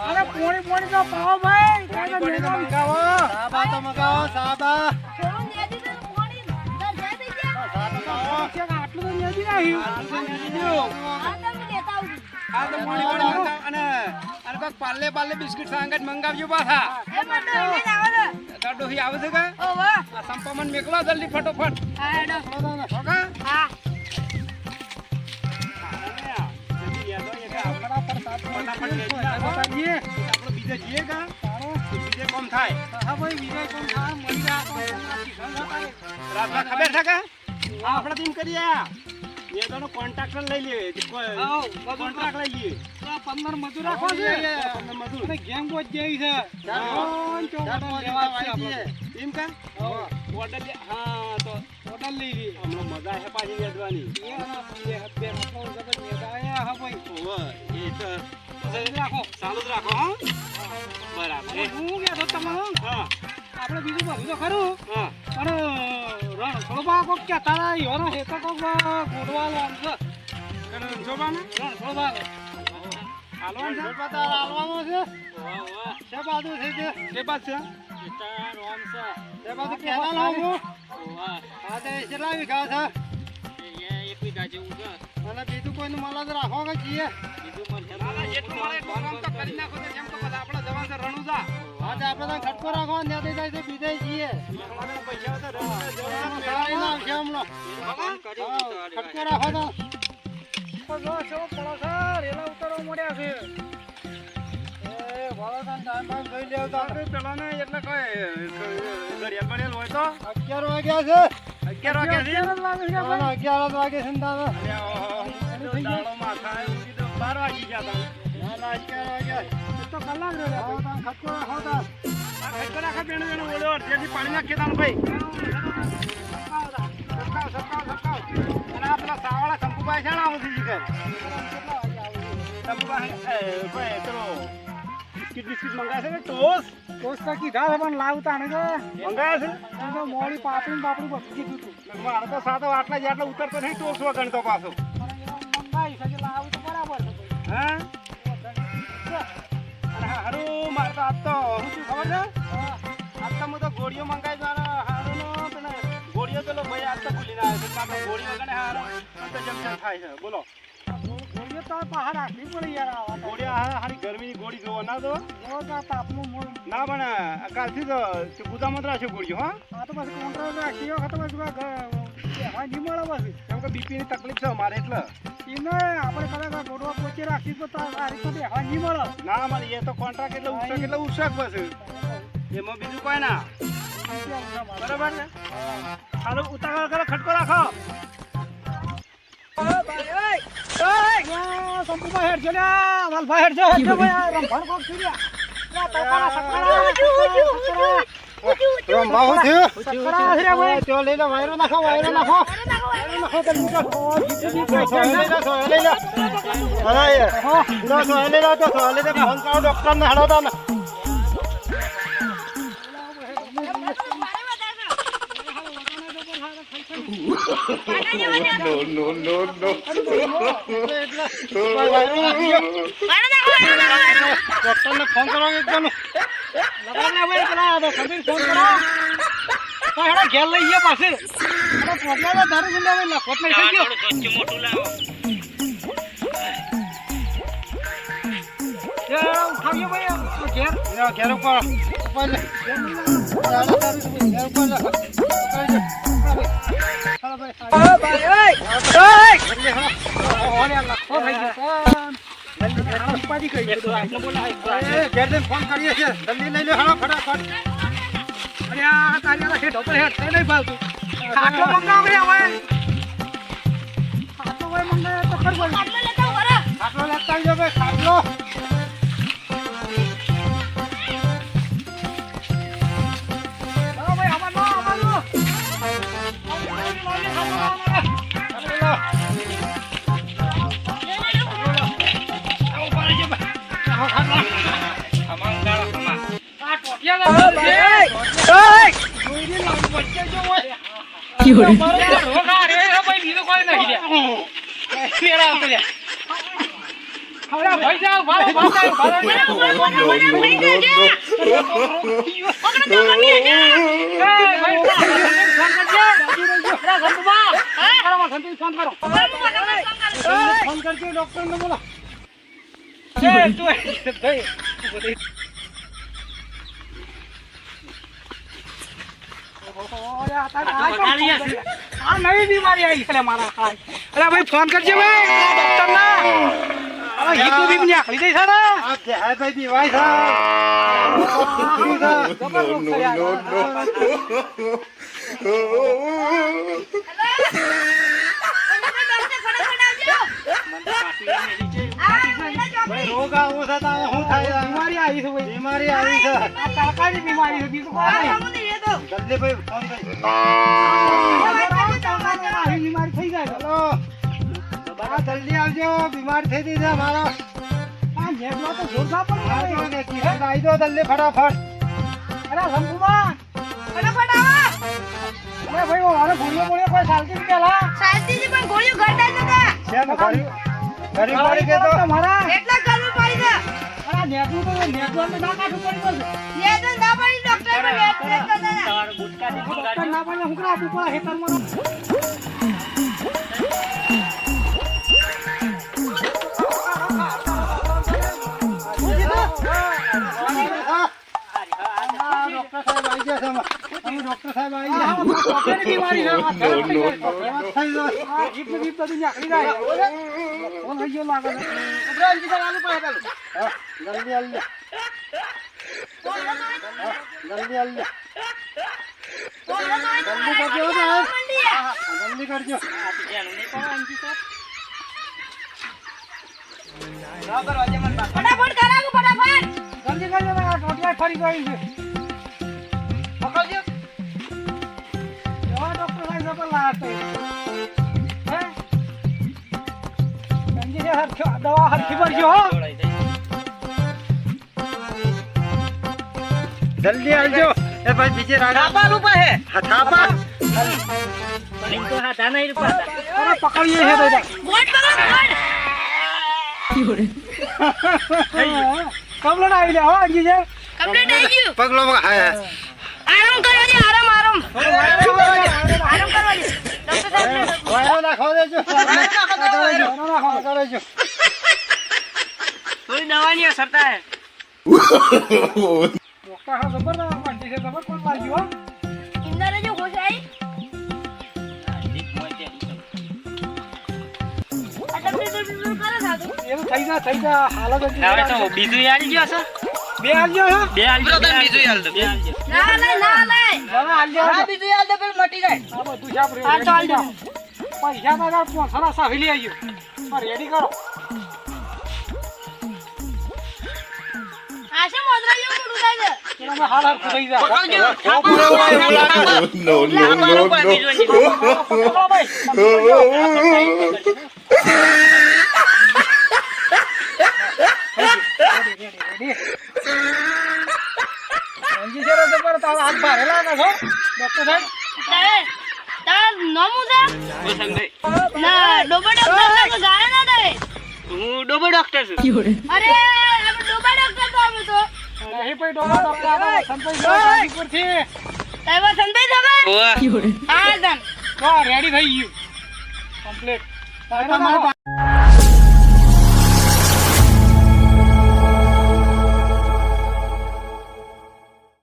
અરે પોણી તો પાવો ભાઈ સાબા તો મગાવો સાબા આટલું તો નથી આવ્યું અને કોઈક પાર્લે બિસ્કિટ સાંગત મંગાવજો પાછા ડોહી આવે છે કે સંપામન મેકલો જલ્દી ફટોફટ ખબર છે કે આપડે તેમ કરીએ કોન્ટ્રાક્ટર લઈ લઈએ કોન્ટ્રાક્ટ લઈ લઈએ 15 મજૂર રાખો છે અને ગેમ કોચ જેવી છે એમ કે ઓર્ડર હા તો ઓર્ડર લઈ લઈએ હમણાં મજા છે પાછી વેચવાની ચાલુ જ રાખો હા બરાબર હું કહેતો તમે હા આપણે બીજું બધું તો ખરું હા પણ રણછોડબા કોક કહેતા હતા યોનો હેતો કોક ગોડવા લાવ છે રણછોડબા હાલવાનો છે છે બાજુ છે કે બાજુ છે બાજુ કેના લાવું હા તે કેટલા વીઘા છે અને બીજું કોઈનું મળે તો રાખો કે છીએ જેટલું મળે એટલું કામ તો કરી નાખો તો એમ તો બધા આપણે જવાન છે રણુજા હા તે આપણે તો ખટકો રાખો ને ત્યાં જાય તો બીજે છીએ પૈસા તો આવશે હમણાં ખટકો રાખો તો રેલા ઉતારવા મળ્યા છે પેલા ને એટલે કઈ ઘડિયાળ હોય તો 11 વાગ્યા છે 11 વાગે છે 11 વાગે છે 12 વાગી ગયા તો કલાક રહ્યો ખટકો રાખો તો ખટકો રાખો બેનો બોલો જેથી પાણી નાખીએ તાનું ભાઈ સરકાવ અને આ પેલા સાવાળા શંકુભાઈ છે ને આવું થઈ ગયું શંકુભાઈ પેલો બિસ્કિટ મંગાવે છે ટોસ તો કીધા છે પણ લાવતા ને મંગાવે છે મોડી પાપડી બધું કીધું હતું મારે તો સાતો આટલા જ આટલા ઉતરતો નહીં ટોસ વગણતો પાછો મંગાવી શકે લાવું તો બરાબર છે હા હારું મારે તો આજ તો શું ખબર છે આજ તો હું તો ગોળીઓ મંગાવી મારા હારું નો પેલા ગોળીઓ પેલો ભાઈ આજ તો ભૂલી ના આવે છે ગોળી વગર હારું તો જમજમ થાય છે બોલો ગોળીઓ તો બહાર રાખવી પડે યાર ગોળી હારી ગરમીની ગોળી જોવો ના તો તાપનું ના પણ કાલથી તો ગુદામાં રાખશે ગોળીઓ હા આ તો પછી કોન્ટ્રાક્ટ રાખી વખત પછી નહીં મળે પછી કેમ કે બીપીની તકલીફ છે મારે એટલે એને આપણે કદાચ ગોળવા પોચી રાખી તો આ રીતે બેહવા નહીં મળે ના મળે એ તો કોન્ટ્રાક્ટ એટલે ઉત્સક પછી એમાં બીજું કોઈ ના બરાબર ને હાલો ઉતાવળ કરો ખટકો રાખો સંપુમાં હેડ છે ને વાલભાઈ હેડ છે ભાઈ રંભાણ કોક થઈ ગયા રંભાવ થયું તો લઈ લો વાયરો નાખો લઈ લો ફોન કરો ડોક્ટર ને હાડો તા No. ડોક્ટર ને ફોન કરો એકદમ લગાડના ભાઈ પેલા કબીર ફોન કરો તો હેડા ઘેર લઈ ગયા પાસે અરે પ્રોબ્લેમ ધારું ગુંડા ભાઈ લખોત નહીં થઈ ગયો થોડું મોટું લાવો ઉઠાવ્યો ભાઈ ઘેર ઉપર ફોન કરીએ છીએ જલ્દી લઈ લો હાલો ફટાફટ અરે આ તારી હેઠ ઉપર હેઠ થઈ નહીં ભાવતું ખાટલો મંગાવે હવે ખાટલો ભાઈ મંગાવે તો ખર બોલ ખાટલો લેતા આવજો ભાઈ ખાટલો ભાઈ અમારો You're અરે ભાઈ જાવ ભાઈ ભાઈ ફોન કરજો ડોક્ટર ને બોલો નવી બીમારી આવી છે મારા અરે ભાઈ ફોન કરજો ભાઈ ડોક્ટર ના હિતુ બી નીકળી જઈ છે ને આ કે હાય ભાઈ બીવાય છે રોગ આવો છે તો શું થાય બીમારી આવી છે ભાઈ બીમારી આવી છે આ તડકાની બીમારી છે બીજું કોઈ નહીં જલ્દી ભાઈ ફોન કરી આવી બીમારી થઈ જાય ચલો બા જલ્દી આવજો બીમાર થઈ ગઈ છે મારો આ નેગલો તો જોરદાર પણ આવજો ને કિશન આવી દો જલ્દી ફટાફટ અરે શંકુબા ફટાફટ આવો અરે ભાઈ મારે ગોળીઓ કોઈ ચાલતી નહીં પેલા શાંતિથી પણ ગોળીઓ ઘરતા જ નતા. શેમ ઘરી પડી ગઈ તો મારા એટલા કરવું પડી છે. અરે નેગલું તો નેગલું તો ના કાઢવું પડી ગયું લે તો ના પડી ડોક્ટર પણ લેટ કરતા હતા. ડોક્ટર ના પડે હું કરા આપું પડે હેતરમાં ડોક્ટર સાહેબ આવી ગયા ડોક્ટરની બીમારી છે જીપ જીપ બધું નીકળી જાય કોણ થઈ ગયો લાગે છે જલ્દી જલ્દી આવી જલ્દી કરજો ફટાફટ કરાવો ફટાફટ. જલ્દી કરજો ટોટિયા ફરી ગઈ છે પકડજો એવા ડોક્ટર સાહેબ પર લાગતો હે જલ્દી દવા હરખી પડજો હો જલ્દી આવજો એ ભાઈ બીજે રાડા થાપા રૂપા હે હા થાપા અરે પકડીએ હે બધા બોટ પકડો બોટ. કમલણ આવી લે હો અડજી છે કમ્પ્લીટ થઈ ગયું. પગલો હા આરામ કરવા દે આરામ આરામ કરવા દે. ડોક્ટર સાહેબ વાયરો નાખો દેજો દેજો થોડી દવાની અસર થાય ડોક્ટર હા જબર દવા કાઢી છે જબર કોણ લાગ્યો હો ઇન્દર જો ખુશ આવી. એવું થઈ જા હાલત જ હવે તો બીજું આલી ગયો છે બે આલજો હો બે આલી ગયો બીજું આલ દો બે આલી ના લઈ દવા આલજો હા બીજું યાદ દે પેલું મટી જાય. આ બધું છે આપણે હા, ચાલ દે. પૈસા ના પોસરા સાવી લઈ આવ્યો રેડી કરો આશે મોદરા જેવું મોટું થાય છે. એનામાં હાલ હરખું થઈ જાય No, no, no, no. પકડો ભાઈ હાથ ભારે લાગે છો ડોક્ટર સાહેબ તાર નોમું છે ના ડોબા ડોક્ટર તો ગાય ના દે. હું ડોબો ડોક્ટર છું અરે આપણે ડોબા ડોક્ટર તો અમે તો નહીં ભાઈ ડોક્ટર આપણે સંતોષ ઉપરથી તાઈવા સંતાઈ જવા. ઓવા હા દન રેડી થઈ ગયું કમ્પ્લીટ